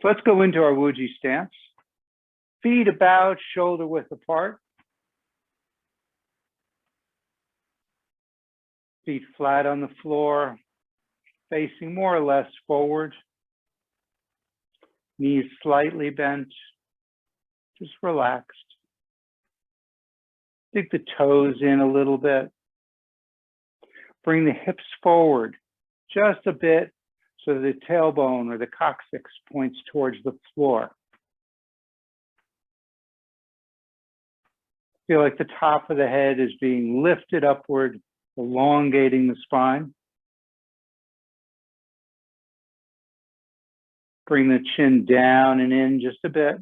So let's go into our Wuji stance. Feet about, shoulder width apart. Feet flat on the floor, facing more or less forward. Knees slightly bent, just relaxed. Dig the toes in a little bit. Bring the hips forward just a bit so the tailbone or the coccyx points towards the floor. Feel like the top of the head is being lifted upward, elongating the spine. Bring the chin down and in just a bit.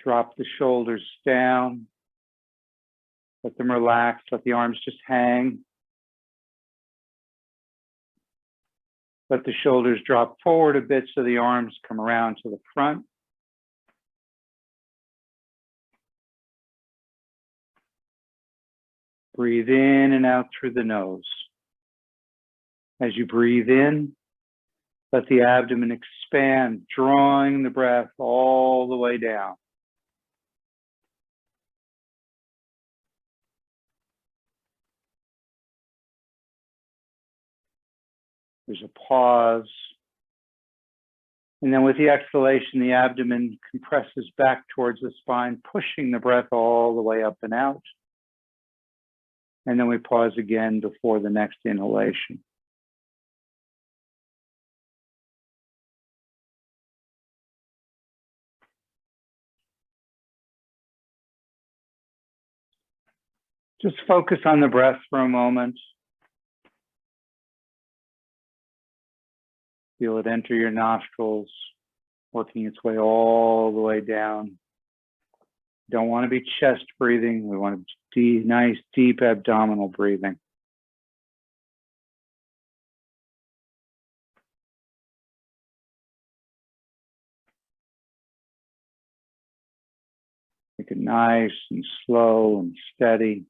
Drop the shoulders down. Let them relax, let the arms just hang. Let the shoulders drop forward a bit so the arms come around to the front. Breathe in and out through the nose. As you breathe in, let the abdomen expand, drawing the breath all the way down. There's a pause. And then with the exhalation, the abdomen compresses back towards the spine, pushing the breath all the way up and out. And then we pause again before the next inhalation. Just focus on the breath for a moment. Feel it enter your nostrils, working its way all the way down. Don't want to be chest breathing. We want nice, deep abdominal breathing. Make it nice and slow and steady.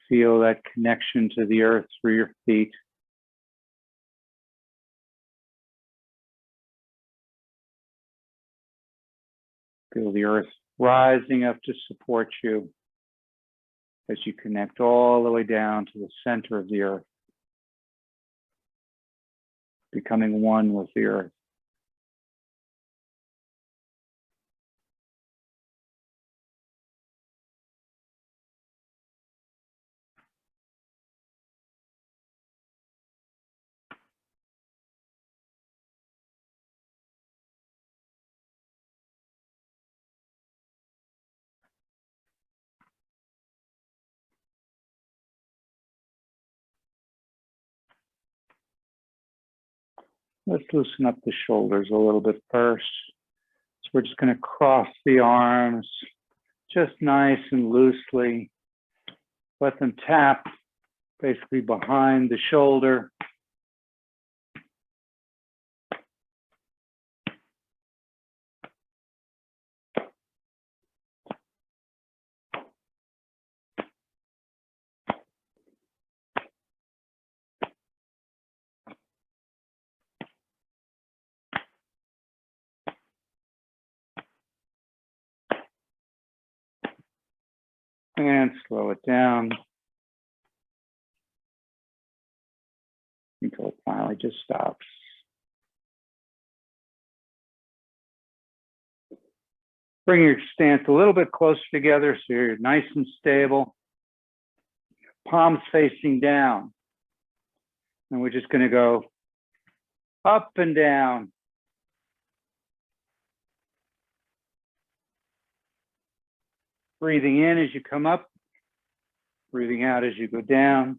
Feel that connection to the earth through your feet. Feel the earth rising up to support you as you connect all the way down to the center of the earth, becoming one with the earth. Let's loosen up the shoulders a little bit first. So we're just going to cross the arms just nice and loosely. Let them tap basically behind the shoulder. And slow it down until it finally just stops. Bring your stance a little bit closer together so you're nice and stable. Palms facing down. And we're just going to go up and down. Breathing in as you come up, breathing out as you go down.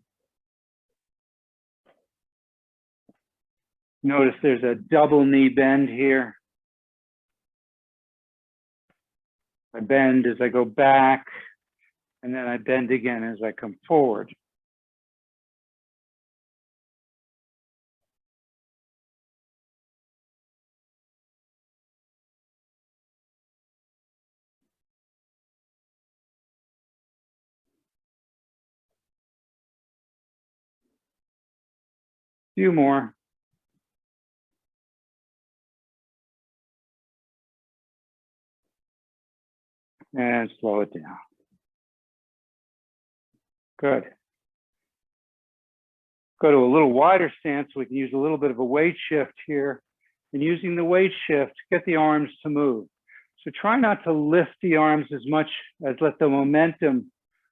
Notice there's a double knee bend here. I bend as I go back, and then I bend again as I come forward. Few more. And slow it down. Good. Go to a little wider stance. We can use a little bit of a weight shift here. And using the weight shift, get the arms to move. So try not to lift the arms as much as let the momentum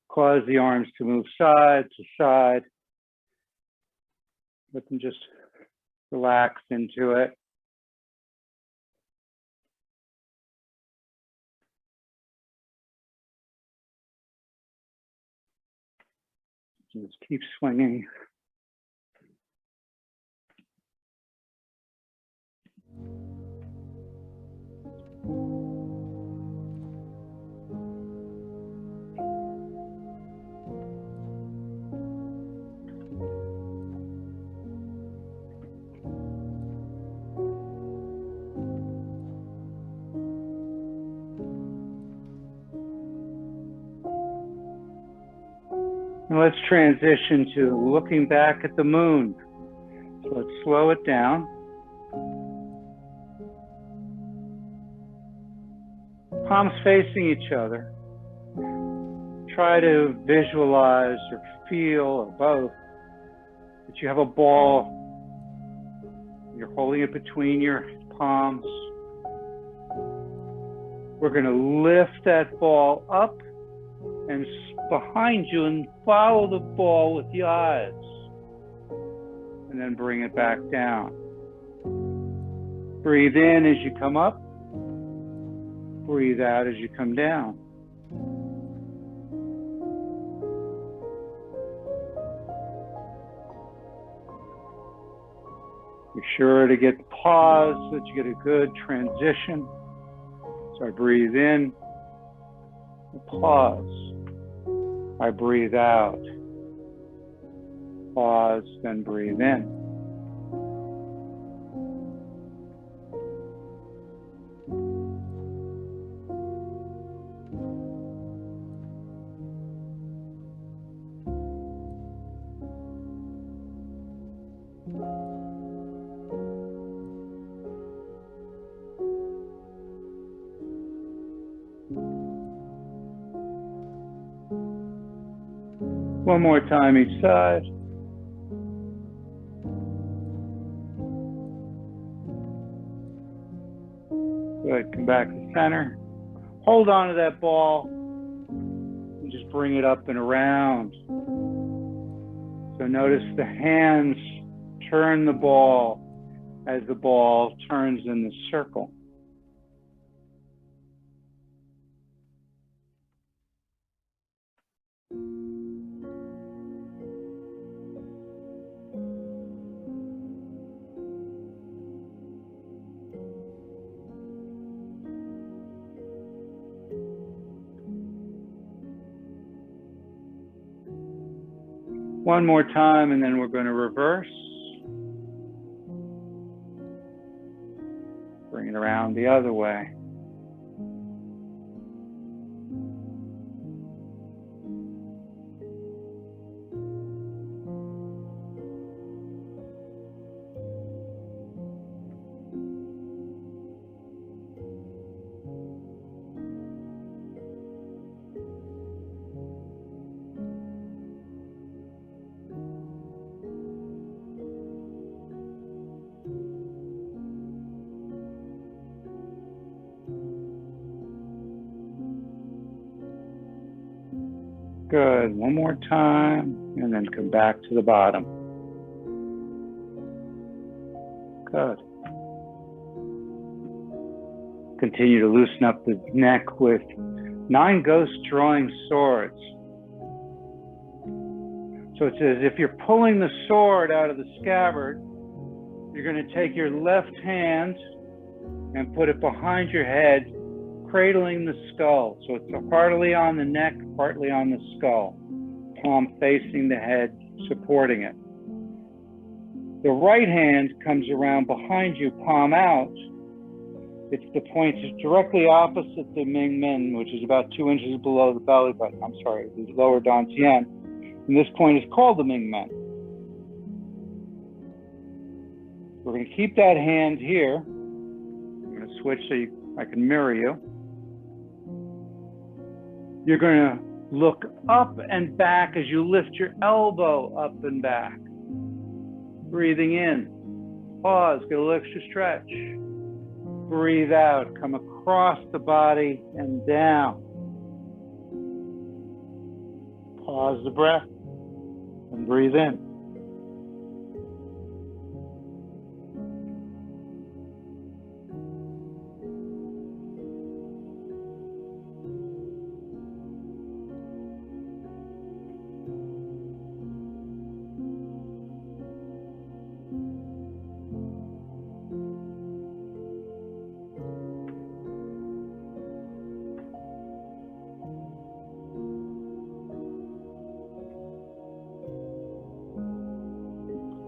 cause the arms to move side to side. Let them just relax into it. Just keep swinging. And let's transition to looking back at the moon. So let's slow it down. Palms facing each other. Try to visualize or feel, or both, that you have a ball. You're holding it between your palms. We're going to lift that ball up and behind you and follow the ball with the eyes. And then bring it back down. Breathe in as you come up. Breathe out as you come down. Be sure to get the pause so that you get a good transition. So I breathe in, pause. I breathe out. Pause, then breathe in. One more time each side. Good, come back to center. Hold on to that ball and just bring it up and around. So notice the hands turn the ball as the ball turns in the circle. One more time, and then we're going to reverse. Bring it around the other way. Good, one more time, and then come back to the bottom. Good. Continue to loosen up the neck with 9 ghost drawing swords. So it's as if you're pulling the sword out of the scabbard. You're going to take your left hand and put it behind your head, cradling the skull. So it's partly on the neck, partly on the skull. Palm facing the head, supporting it. The right hand comes around behind you, palm out. It's the point directly opposite the Ming Men, which is about 2 inches below the belly button. I'm sorry, the lower dantian. And this point is called the Ming Men. We're going to keep that hand here. I'm going to switch so I can mirror you. You're going to look up and back as you lift your elbow up and back. Breathing in. Pause, get a little extra stretch. Breathe out, come across the body and down. Pause the breath and breathe in.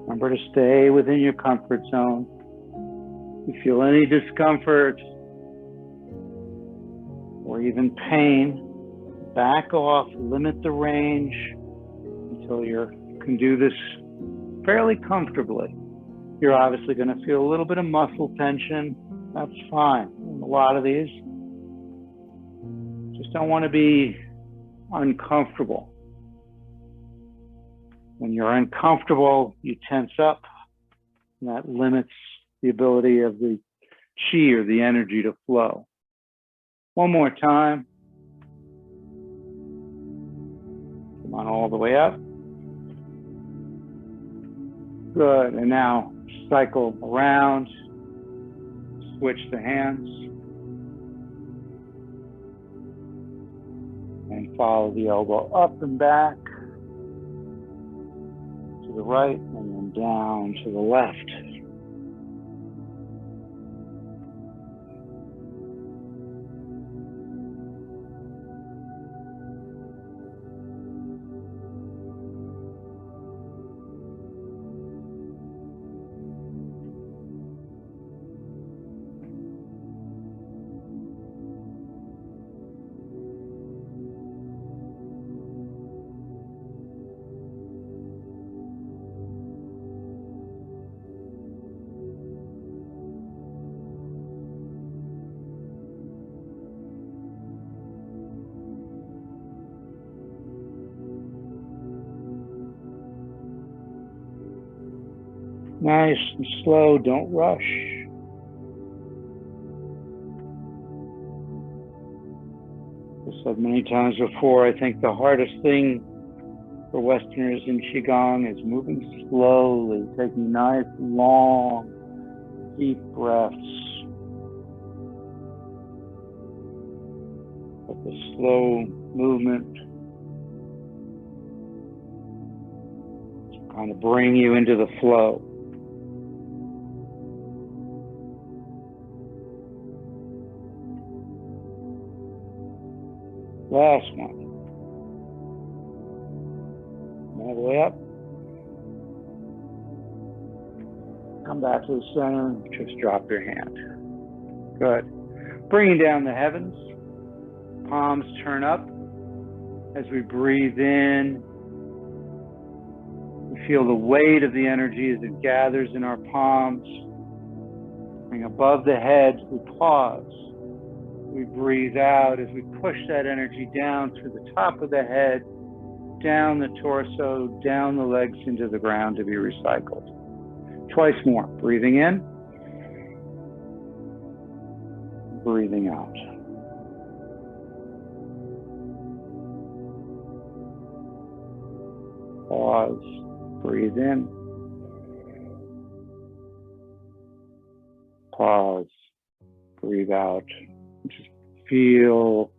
Remember to stay within your comfort zone. If you feel any discomfort or even pain, back off, limit the range until you can do this fairly comfortably. You're obviously going to feel a little bit of muscle tension. That's fine. A lot of these just don't want to be uncomfortable. When you're uncomfortable, you tense up, and that limits the ability of the chi or the energy to flow. One more time. Come on all the way up. Good, and now cycle around, switch the hands, and follow the elbow up and back. To the right and then down to the left. Nice and slow, don't rush. I've said many times before, I think the hardest thing for Westerners in Qigong is moving slowly, taking nice, long, deep breaths. But the slow movement to kind of bring you into the flow. Last one. All the way up. Come back to the center. Just drop your hand. Good. Bringing down the heavens. Palms turn up. As we breathe in, we feel the weight of the energy as it gathers in our palms. Bring above the head, we pause. We breathe out as we push that energy down through the top of the head, down the torso, down the legs into the ground to be recycled. Twice more. Breathing in. Breathing out. Pause. Breathe in. Pause. Breathe out. Just feel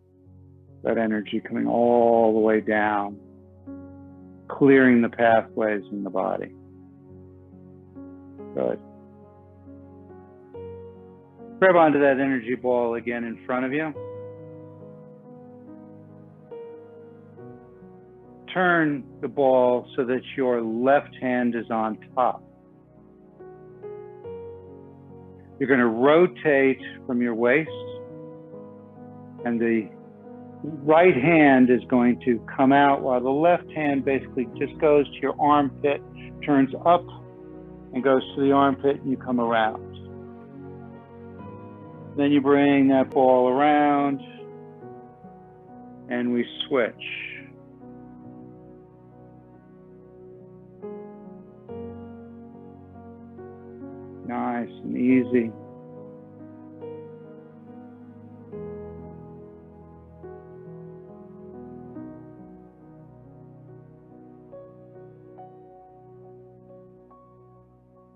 that energy coming all the way down, clearing the pathways in the body. Good. Grab onto that energy ball again in front of you. Turn the ball so that your left hand is on top. You're going to rotate from your waist, and the right hand is going to come out while the left hand basically just goes to your armpit, turns up and goes to the armpit and you come around. Then you bring that ball around and we switch. Nice and easy.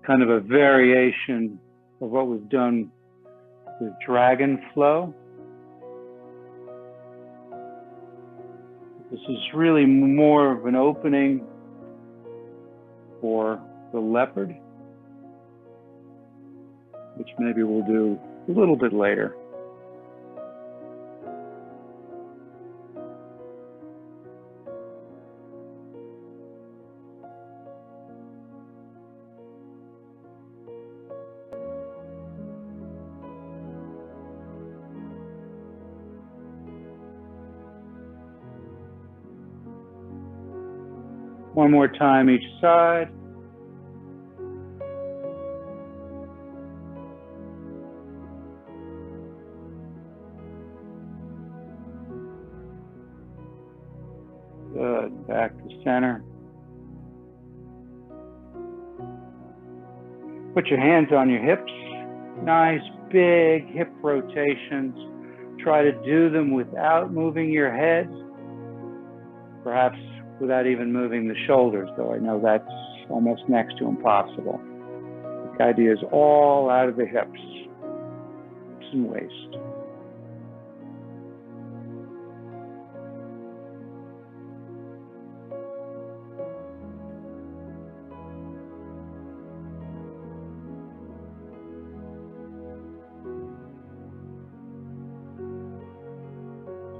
Kind of a variation of what we've done with dragon flow. This is really more of an opening for the leopard, which maybe we'll do a little bit later. One more time each side. Good, back to center. Put your hands on your hips. Nice big hip rotations. Try to do them without moving your head. Perhaps without even moving the shoulders, though I know that's almost next to impossible. The idea is all out of the hips and waist.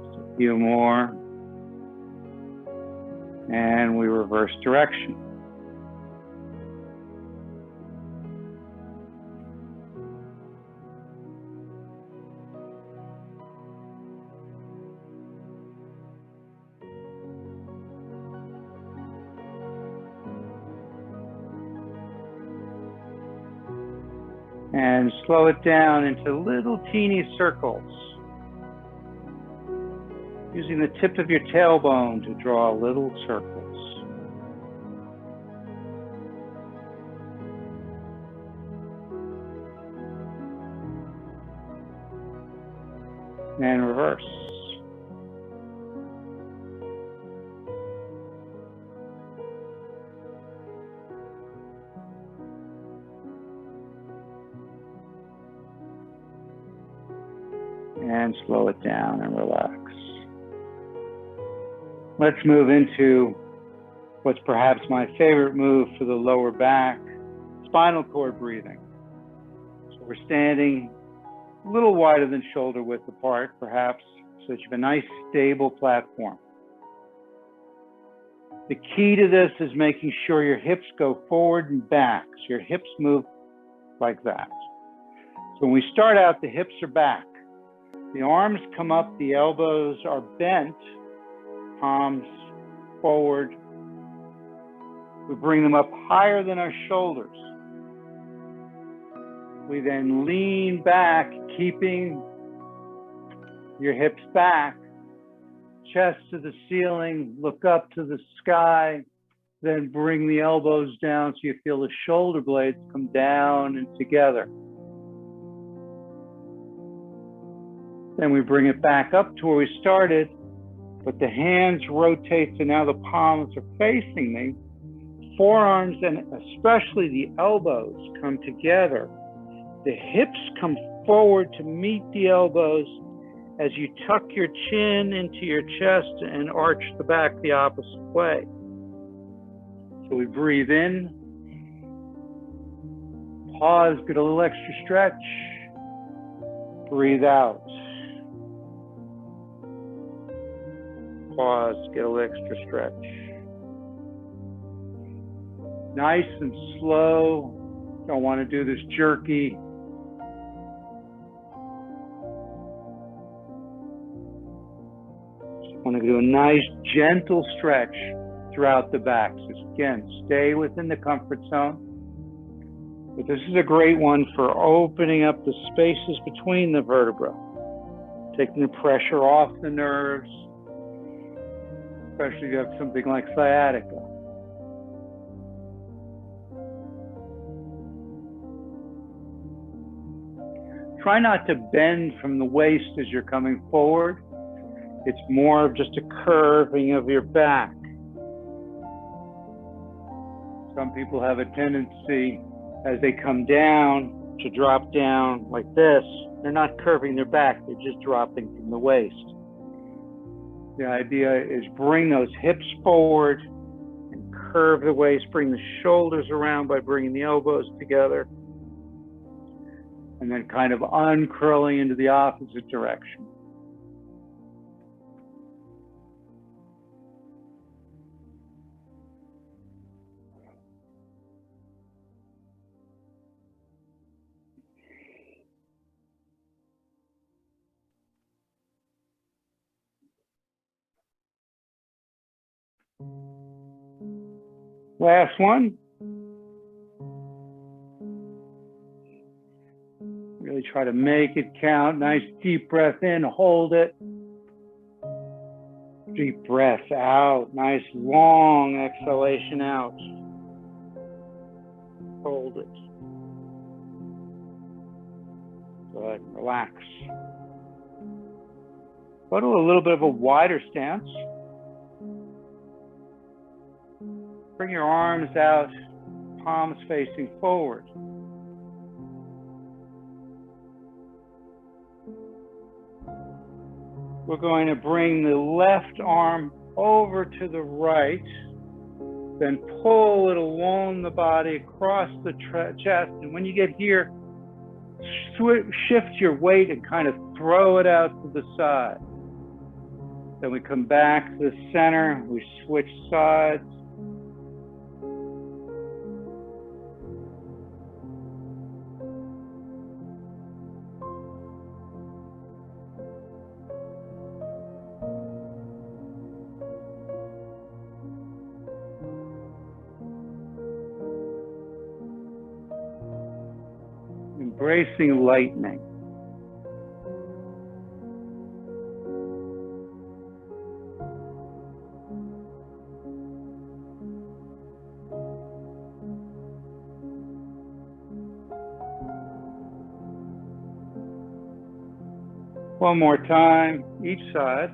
Just a few more. And we reverse direction. And slow it down into little teeny circles, using the tip of your tailbone to draw little circles. And reverse. And slow it down and relax. Let's move into what's perhaps my favorite move for the lower back, spinal cord breathing. So we're standing a little wider than shoulder width apart, perhaps, so that you have a nice stable platform. The key to this is making sure your hips go forward and back, so your hips move like that. So when we start out, the hips are back. The arms come up, the elbows are bent, palms forward. We bring them up higher than our shoulders. We then lean back, keeping your hips back, chest to the ceiling, look up to the sky, then bring the elbows down so you feel the shoulder blades come down and together. Then we bring it back up to where we started, but the hands rotate so now the palms are facing me. Forearms and especially the elbows come together. The hips come forward to meet the elbows as you tuck your chin into your chest and arch the back the opposite way. So we breathe in, pause, get a little extra stretch, breathe out. Pause, get a little extra stretch. Nice and slow. Don't want to do this jerky. Just want to do a nice gentle stretch throughout the back. So again, stay within the comfort zone. But this is a great one for opening up the spaces between the vertebrae, taking the pressure off the nerves, especially if you have something like sciatica. Try not to bend from the waist as you're coming forward. It's more of just a curving of your back. Some people have a tendency as they come down to drop down like this. They're not curving their back, they're just dropping from the waist. The idea is bring those hips forward and curve the waist, bring the shoulders around by bringing the elbows together, and then kind of uncurling into the opposite direction. Last one. Really try to make it count. Nice deep breath in, hold it. Deep breath out. Nice long exhalation out. Hold it. Good. Relax. Go to a little bit of a wider stance. Bring your arms out, palms facing forward. We're going to bring the left arm over to the right, then pull it along the body across the chest. And when you get here, shift your weight and kind of throw it out to the side. Then we come back to the center, we switch sides. Embracing lightning. One more time, each side.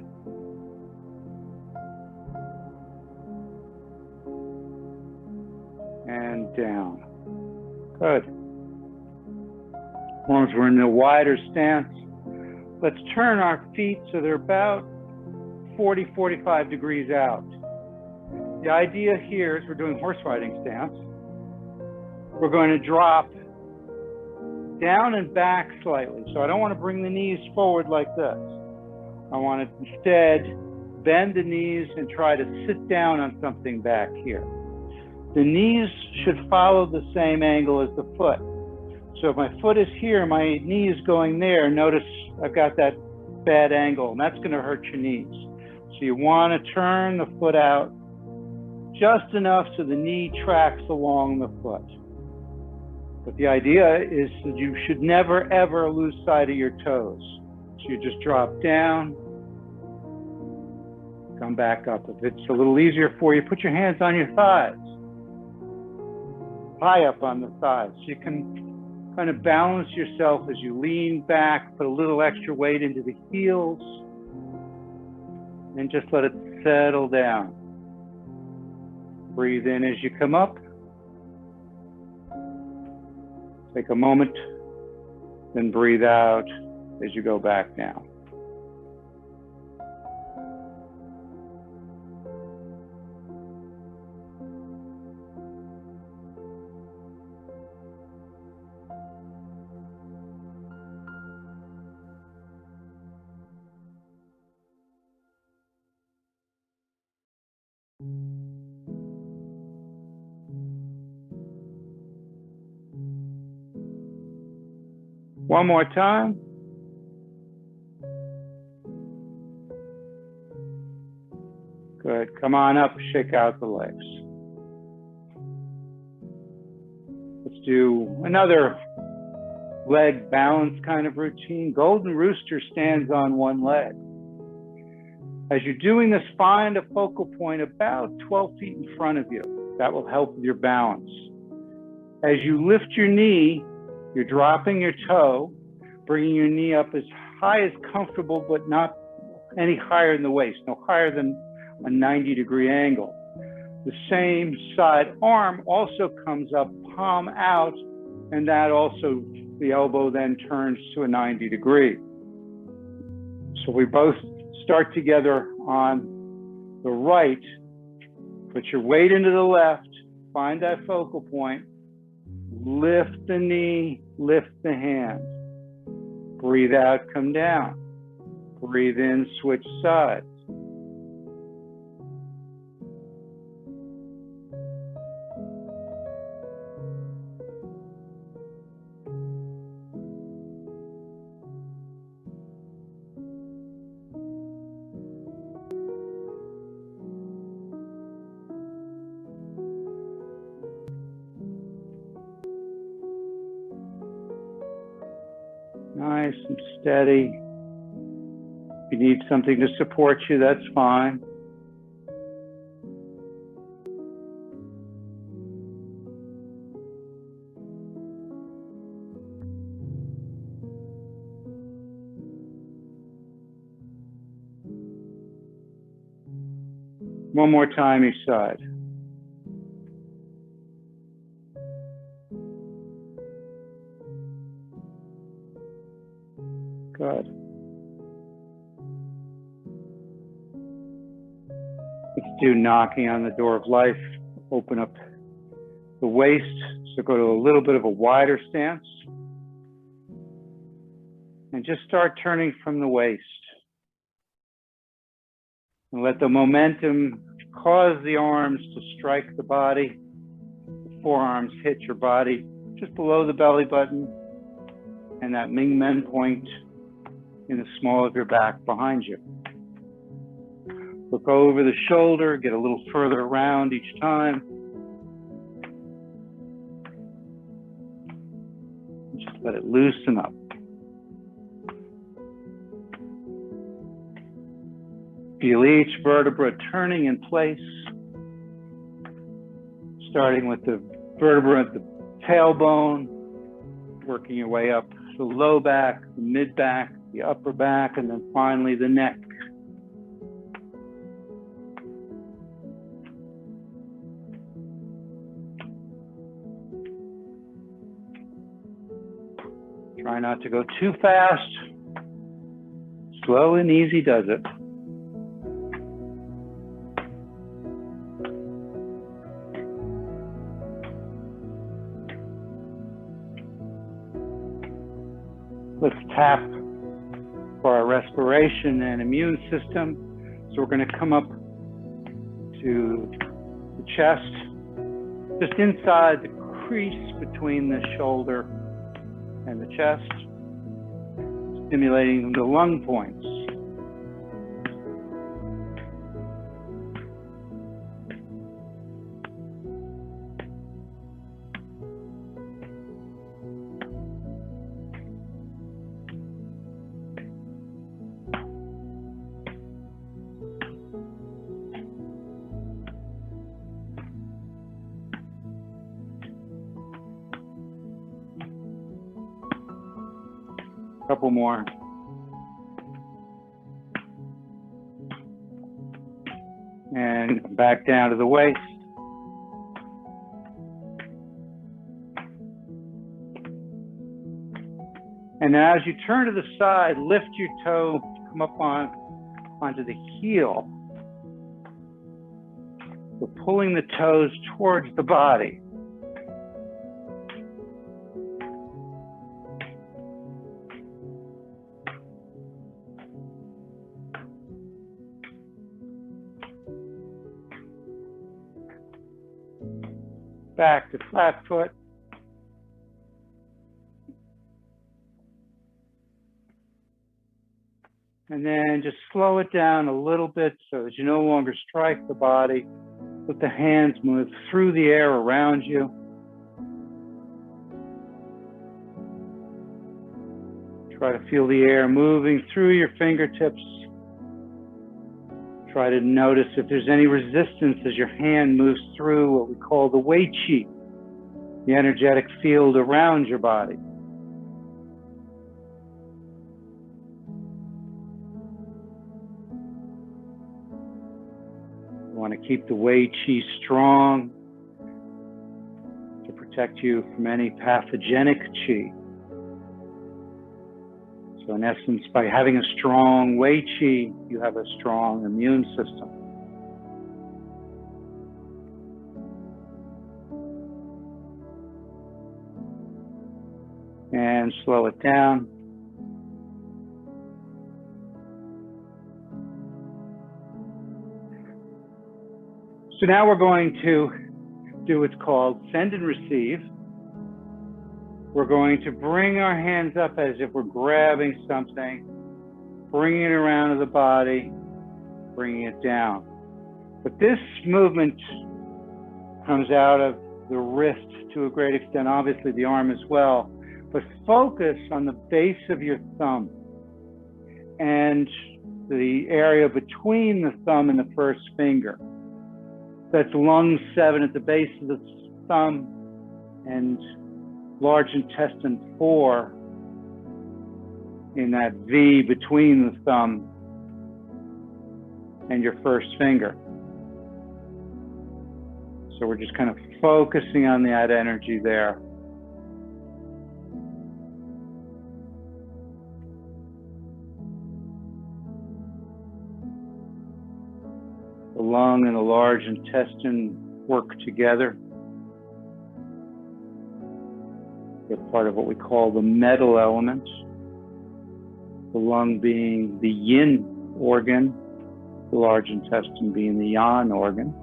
And down. Good. As long as we're in a wider stance, let's turn our feet so they're about 40, 45 degrees out. The idea here is we're doing horse riding stance. We're going to drop down and back slightly. So I don't want to bring the knees forward like this. I want to instead bend the knees and try to sit down on something back here. The knees should follow the same angle as the foot. So if my foot is here, my knee is going there. Notice I've got that bad angle, and that's going to hurt your knees. So you want to turn the foot out just enough so the knee tracks along the foot. But the idea is that you should never, ever lose sight of your toes. So you just drop down, come back up. If it's a little easier for you, put your hands on your thighs, high up on the thighs. So you can kind of balance yourself as you lean back, put a little extra weight into the heels, and just let it settle down. Breathe in as you come up. Take a moment, then breathe out as you go back down. One more time. Good. Come on up, shake out the legs. Let's do another leg balance kind of routine. Golden Rooster stands on one leg. As you're doing this, find a focal point about 12 feet in front of you. That will help with your balance. As you lift your knee, you're dropping your toe, bringing your knee up as high as comfortable, but not any higher in the waist, no higher than a 90-degree angle. The same side arm also comes up, palm out, and that also, the elbow then turns to a 90 degree. So we both start together on the right, put your weight into the left, find that focal point, lift the knee, lift the hand. Breathe out, come down. Breathe in, switch sides. Nice and steady. If you need something to support you, that's fine. One more time each side. Good. Let's do knocking on the door of life. Open up the waist, so go to a little bit of a wider stance. And just start turning from the waist. And let the momentum cause the arms to strike the body. The forearms hit your body just below the belly button and that Ming Men point in the small of your back behind you. Look over the shoulder, get a little further around each time. Just let it loosen up. Feel each vertebra turning in place, starting with the vertebra at the tailbone, working your way up the low back, the mid back, the upper back, and then finally the neck. Try not to go too fast. Slow and easy does it. Let's tap for our respiration and immune system. So we're going to come up to the chest, just inside the crease between the shoulder and the chest, stimulating the lung points. Couple more. And back down to the waist. And now as you turn to the side, lift your toe, come up onto the heel. We're pulling the toes towards the body. Back to flat foot. And then just slow it down a little bit so that you no longer strike the body. Let the hands move through the air around you. Try to feel the air moving through your fingertips. Try to notice if there's any resistance as your hand moves through what we call the Wei Qi, the energetic field around your body. You want to keep the Wei Qi strong to protect you from any pathogenic Qi. So in essence, by having a strong Wei Qi, you have a strong immune system. And slow it down. So now we're going to do what's called send and receive. We're going to bring our hands up as if we're grabbing something, bringing it around to the body, bringing it down. But this movement comes out of the wrist to a great extent, obviously the arm as well, but focus on the base of your thumb and the area between the thumb and the first finger. That's lung 7 at the base of the thumb and large intestine 4 in that V between the thumb and your first finger. So we're just kind of focusing on that energy there. The lung and the large intestine work together. They're part of what we call the metal element. The lung being the yin organ, the large intestine being the yang organ.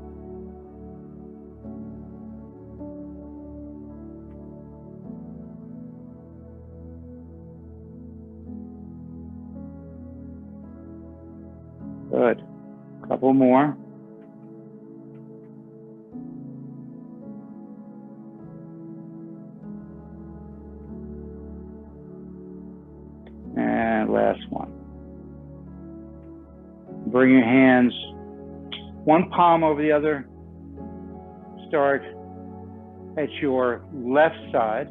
Good. A couple more. And last one. Bring your hands one palm over the other. Start at your left side.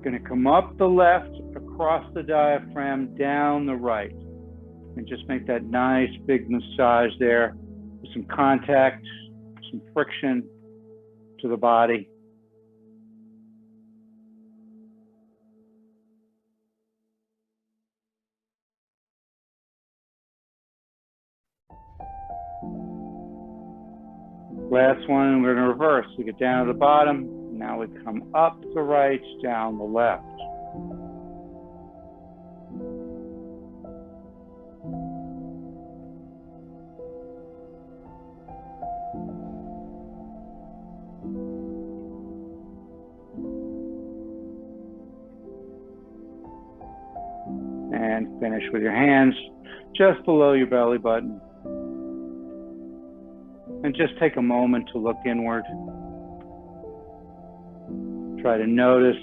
Going to come up the left, across the diaphragm, down the right. And just make that nice big massage there with some contact, some friction to the body. Last one, we're going to reverse. We get down to the bottom. Now we come up the right, down the left. And finish with your hands just below your belly button. And just take a moment to look inward. Try to notice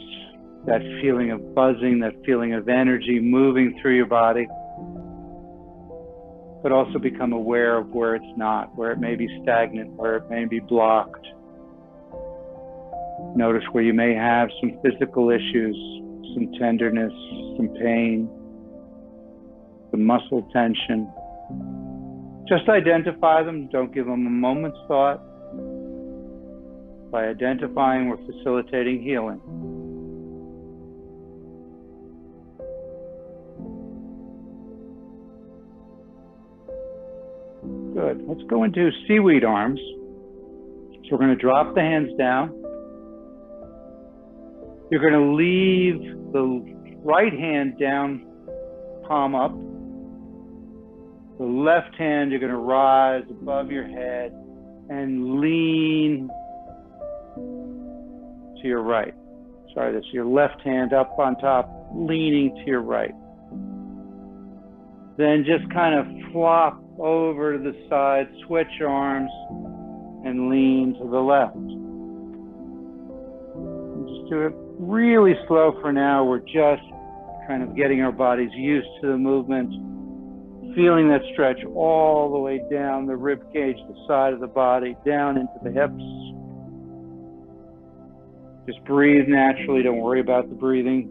that feeling of buzzing, that feeling of energy moving through your body. But also become aware of where it's not, where it may be stagnant, where it may be blocked. Notice where you may have some physical issues, some tenderness, some pain, some muscle tension. Just identify them, don't give them a moment's thought. By identifying, we're facilitating healing. Good. Let's go into seaweed arms. So we're going to drop the hands down. You're going to leave the right hand down, palm up. The left hand, you're going to rise above your head and lean to your right. Sorry, that's your left hand up on top, leaning to your right. Then just kind of flop over to the side, switch arms, and lean to the left. And just do it really slow for now. We're just kind of getting our bodies used to the movement, feeling that stretch all the way down the rib cage, the side of the body, down into the hips. Just breathe naturally, don't worry about the breathing.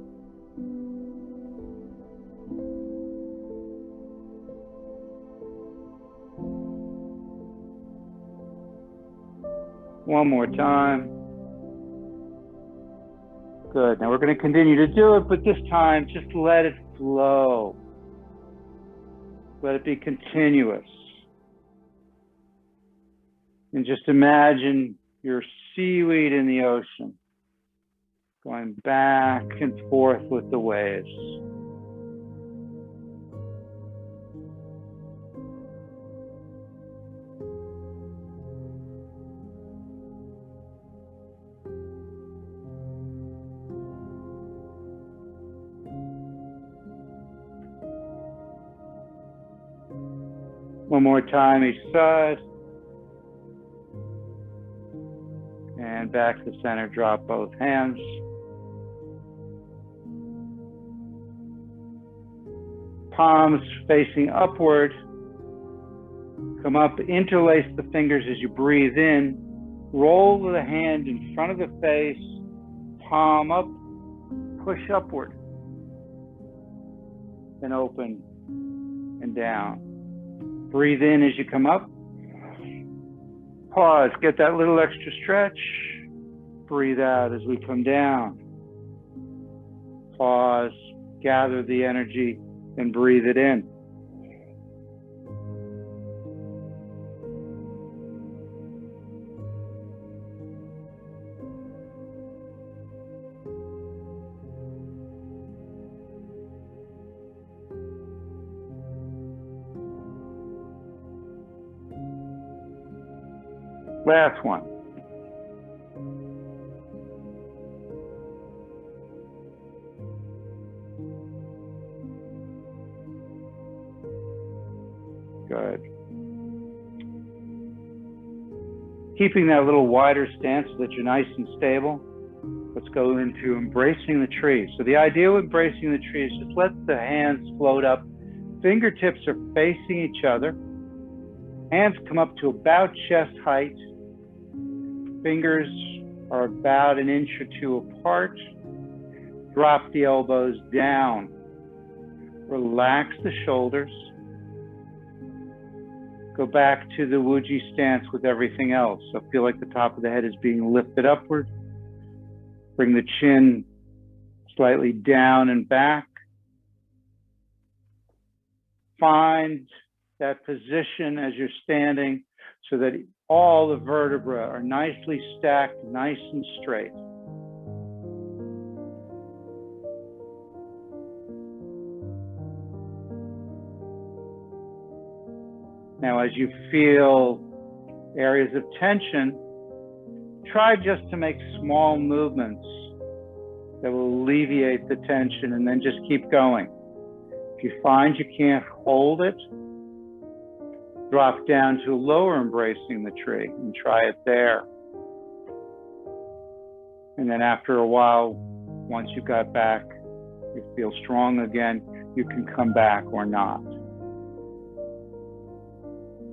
One more time. Good. Now we're going to continue to do it, but this time just let it flow. Let it be continuous. And just imagine your seaweed in the ocean, going back and forth with the waves. One more time each side. And back to center, drop both hands. Palms facing upward. Come up, interlace the fingers as you breathe in. Roll the hand in front of the face, palm up, push upward. Then open and down. Breathe in as you come up. Pause, get that little extra stretch. Breathe out as we come down. Pause, gather the energy, and breathe it in. Last one. Good. Keeping that little wider stance so that you're nice and stable. Let's go into embracing the tree. So the idea with embracing the tree is just let the hands float up. Fingertips are facing each other. Hands come up to about chest height. Fingers are about an inch or two apart. Drop the elbows down. Relax the shoulders. Go back to the Wuji stance with everything else. So feel like the top of the head is being lifted upward. Bring the chin slightly down and back. Find that position as you're standing so that all the vertebrae are nicely stacked, nice and straight. Now, as you feel areas of tension, try just to make small movements that will alleviate the tension and then just keep going. If you find you can't hold it, drop down to lower embracing the tree and try it there. And then after a while, once you got back, you feel strong again, you can come back or not.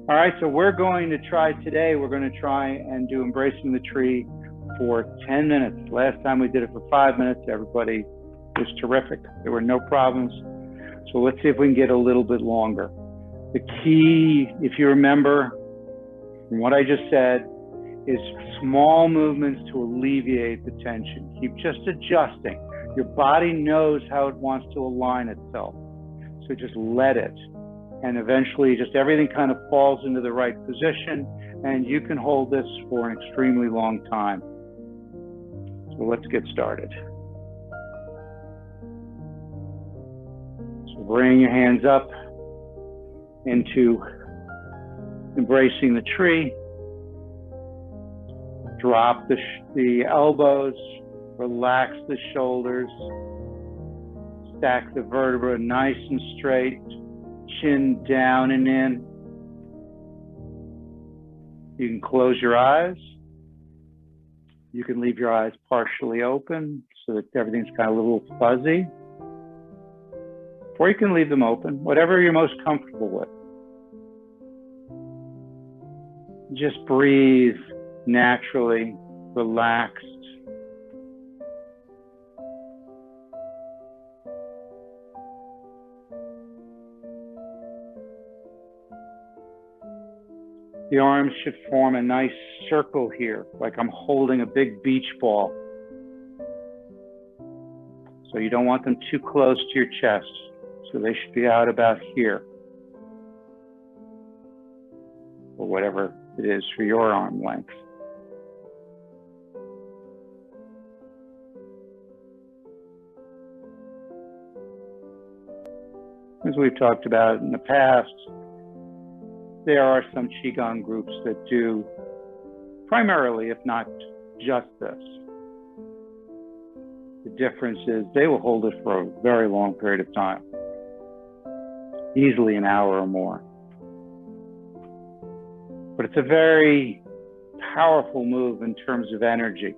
All right, so we're going to try today, we're going to try and do embracing the tree for 10 minutes. Last time we did it for 5 minutes, everybody was terrific. There were no problems. So let's see if we can get a little bit longer. The key, if you remember from what I just said, is small movements to alleviate the tension. Keep just adjusting. Your body knows how it wants to align itself. So just let it. And eventually just everything kind of falls into the right position and you can hold this for an extremely long time. So let's get started. So bring your hands up into embracing the tree. Drop the elbows, relax the shoulders, stack the vertebrae nice and straight, chin down and in. You can close your eyes. You can leave your eyes partially open so that everything's kind of a little fuzzy. or you can leave them open, whatever you're most comfortable with. Just breathe naturally, relaxed. The arms should form a nice circle here, like I'm holding a big beach ball. So you don't want them too close to your chest. So they should be out about here, or whatever it is for your arm length. As we've talked about in the past, there are some Qigong groups that do primarily, if not just this. The difference is they will hold it for a very long period of time, easily an hour or more. But it's a very powerful move in terms of energy.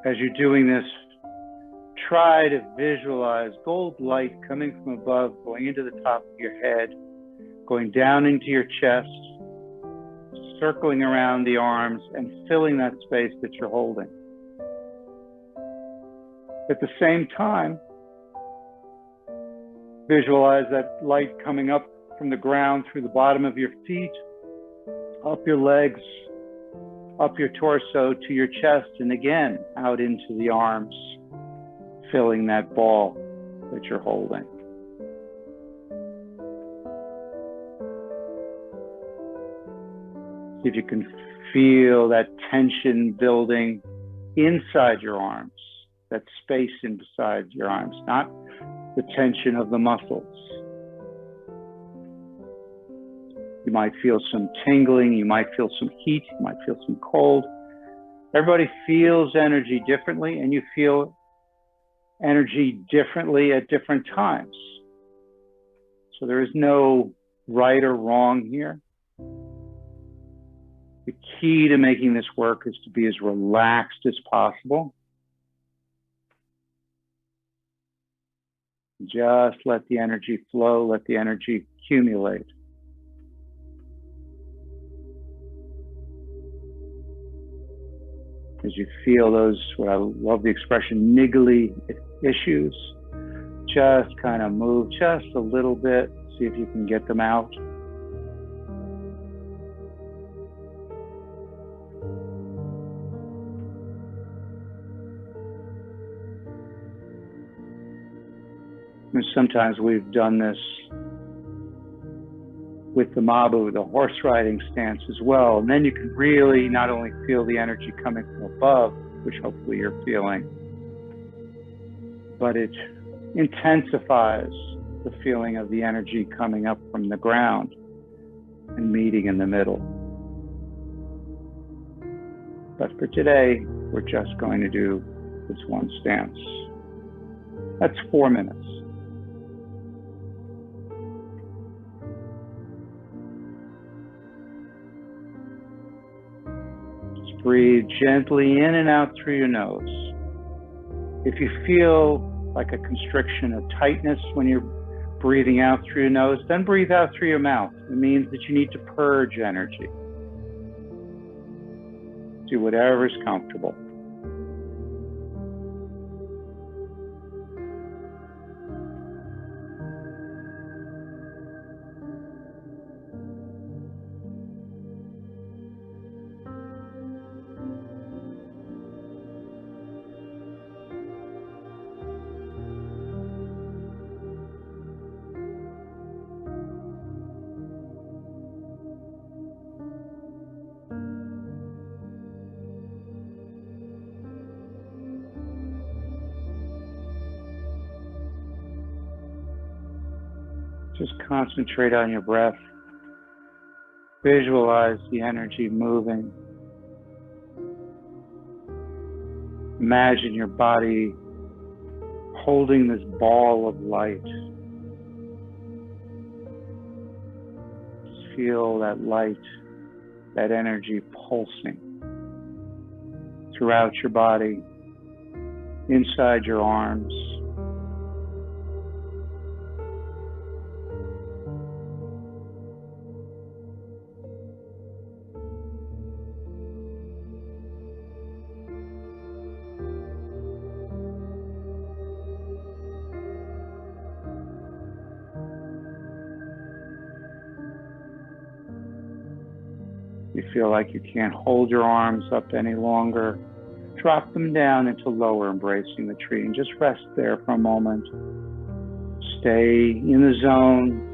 As you're doing this, try to visualize gold light coming from above, going into the top of your head, going down into your chest, circling around the arms and filling that space that you're holding. At the same time, visualize that light coming up from the ground through the bottom of your feet, up your legs, up your torso to your chest, and again, out into the arms, filling that ball that you're holding. See if you can feel that tension building inside your arms, that space inside your arms, not the tension of the muscles. You might feel some tingling, you might feel some heat, you might feel some cold. Everybody feels energy differently, and you feel energy differently at different times. So there is no right or wrong here. The key to making this work is to be as relaxed as possible. Just let the energy flow, let the energy accumulate. As you feel those, what I love the expression, niggly issues, just kind of move just a little bit, see if you can get them out. And sometimes we've done this with the Mabu, the horse riding stance as well. And then you can really not only feel the energy coming from above, which hopefully you're feeling, but it intensifies the feeling of the energy coming up from the ground and meeting in the middle. But for today, we're just going to do this one stance. That's 4 minutes. Breathe gently in and out through your nose. If you feel like a constriction, a tightness when you're breathing out through your nose, then breathe out through your mouth. It means that you need to purge energy. Do whatever's comfortable. Just concentrate on your breath. Visualize the energy moving. Imagine your body holding this ball of light. Just feel that light, that energy pulsing throughout your body, inside your arms, You feel like you can't hold your arms up any longer, drop them down into lower embracing the tree and just rest there for a moment. Stay in the zone.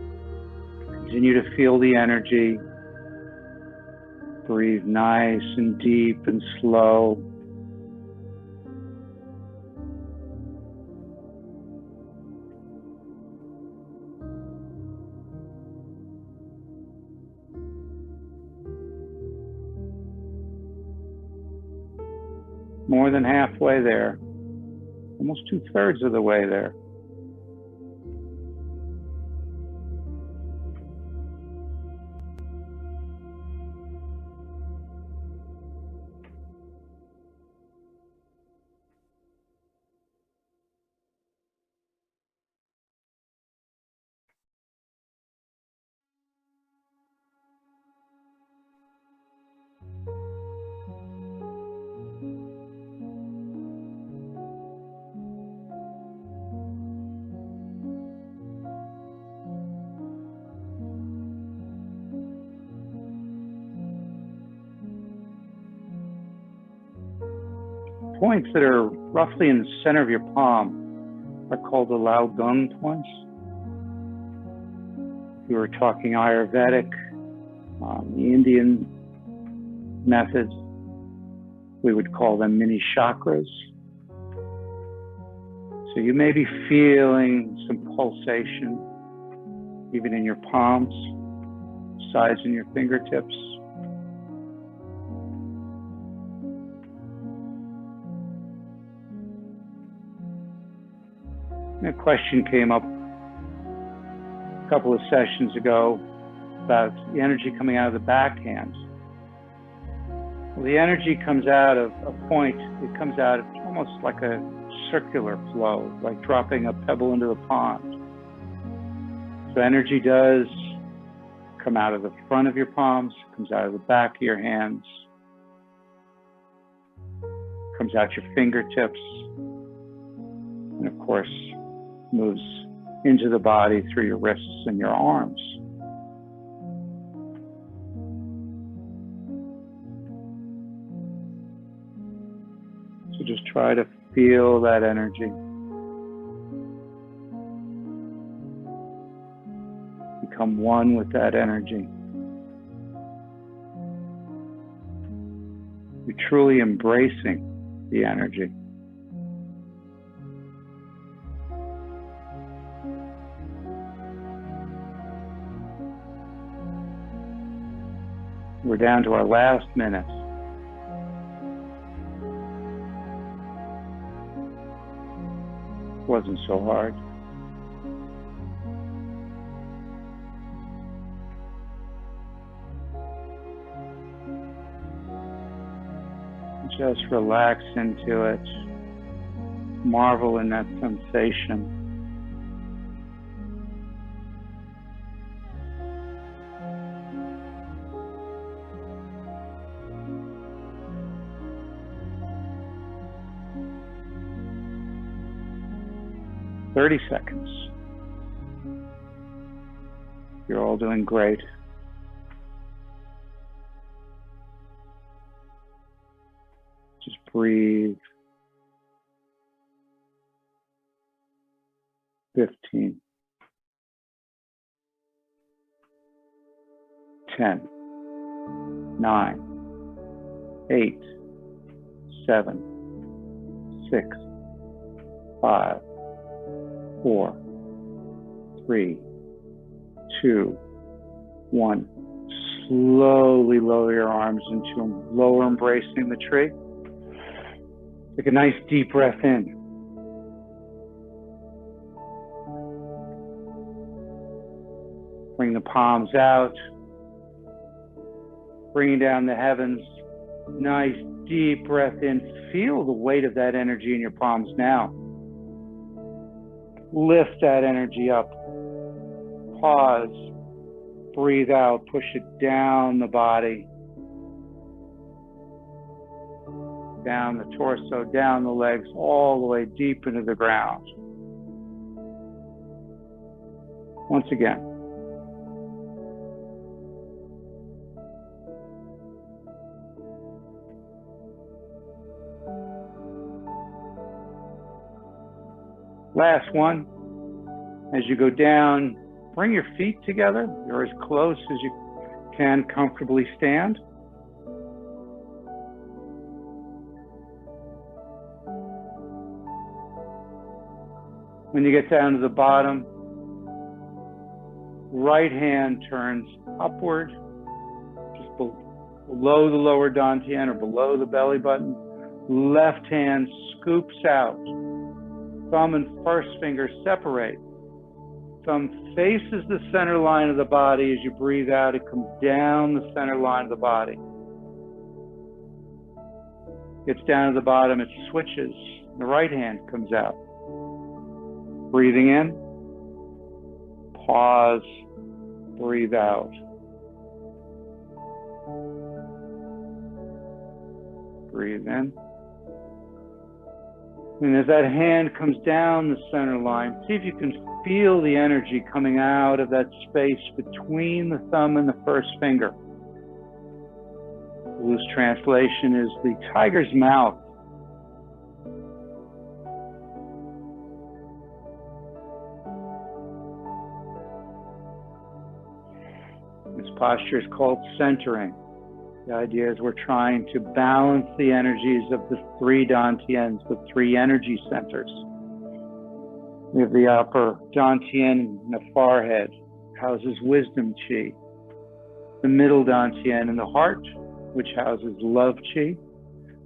Continue to feel the energy. Breathe nice and deep and slow. More than halfway there, almost 2/3 of the way there. Points that are roughly in the center of your palm are called the Lao Gung points. We were talking Ayurvedic, the Indian methods. We would call them mini chakras. So you may be feeling some pulsation, even in your palms, sides in your fingertips. A question came up a couple of sessions ago about the energy coming out of the backhand. Well, the energy comes out of a point, it comes out almost like a circular flow, like dropping a pebble into the pond. So energy does come out of the front of your palms, comes out of the back of your hands, comes out your fingertips, and of course, moves into the body through your wrists and your arms. So just try to feel that energy. Become one with that energy. You're truly embracing the energy. We're down to our last minute. Wasn't so hard. Just relax into it. Marvel in that sensation. "30 seconds. You're all doing great. Just breathe. 15. 10. 9. 8. 7. 6. 5. 4, 3, 2, 1. Slowly lower your arms into lower embracing the tree. Take a nice deep breath in. Bring the palms out. Bringing down the heavens. Nice deep breath in. Feel the weight of that energy in your palms now. Lift that energy up. Pause. Breathe out. Push it down the body. Down the torso, down the legs, all the way deep into the ground. Once again. Last one. As you go down, bring your feet together. You're as close as you can comfortably stand. When you get down to the bottom, right hand turns upward, just below the lower dantian or below the belly button. Left hand scoops out. Thumb and first finger separate. Thumb faces the center line of the body. As you breathe out, it comes down the center line of the body. Gets down to the bottom, it switches. The right hand comes out. Breathing in, pause, breathe out. Breathe in. And as that hand comes down the center line, see if you can feel the energy coming out of that space between the thumb and the first finger. The loose translation is the tiger's mouth. This posture is called centering. The idea is we're trying to balance the energies of the three dantians, the three energy centers. We have the upper dantian in the forehead, houses wisdom chi. The middle dantian in the heart, which houses love chi.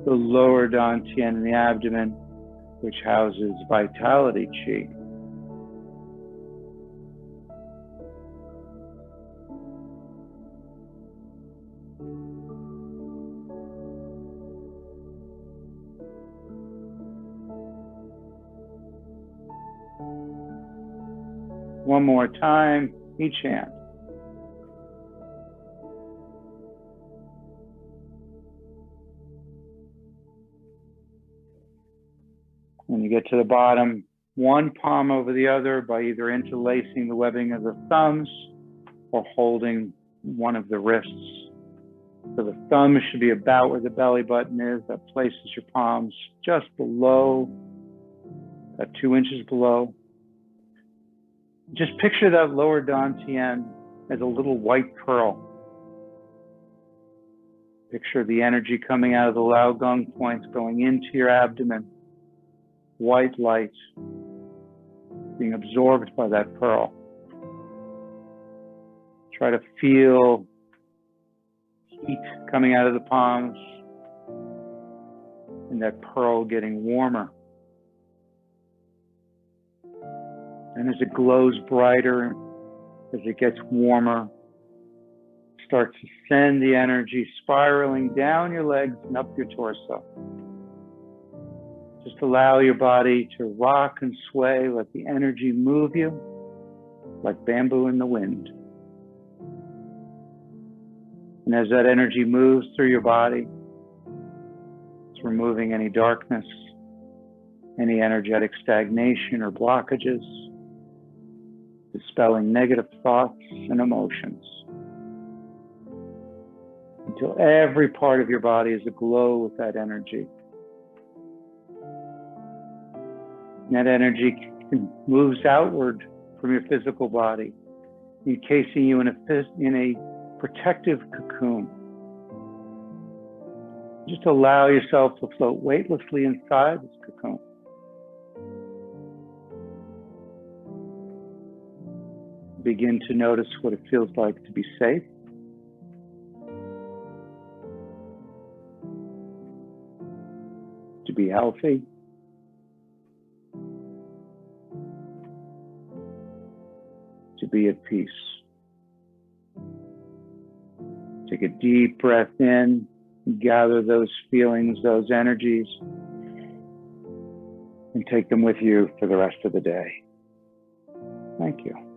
The lower dantian in the abdomen, which houses vitality chi. One more time, each hand. When you get to the bottom, one palm over the other by either interlacing the webbing of the thumbs or holding one of the wrists. So the thumb should be about where the belly button is. That places your palms just below, about 2 inches below. Just picture that lower dantian as a little white pearl. Picture the energy coming out of the Laogong points going into your abdomen. White light being absorbed by that pearl. Try to feel heat coming out of the palms and that pearl getting warmer. And as it glows brighter, as it gets warmer, start to send the energy spiraling down your legs and up your torso. Just allow your body to rock and sway, let the energy move you like bamboo in the wind. And as that energy moves through your body, it's removing any darkness, any energetic stagnation or blockages, dispelling negative thoughts and emotions until every part of your body is aglow with that energy. And that energy moves outward from your physical body, encasing you in a protective cocoon. Just allow yourself to float weightlessly inside this cocoon. Begin to notice what it feels like to be safe. To be healthy. To be at peace. Take a deep breath in, gather those feelings, those energies, and take them with you for the rest of the day. Thank you.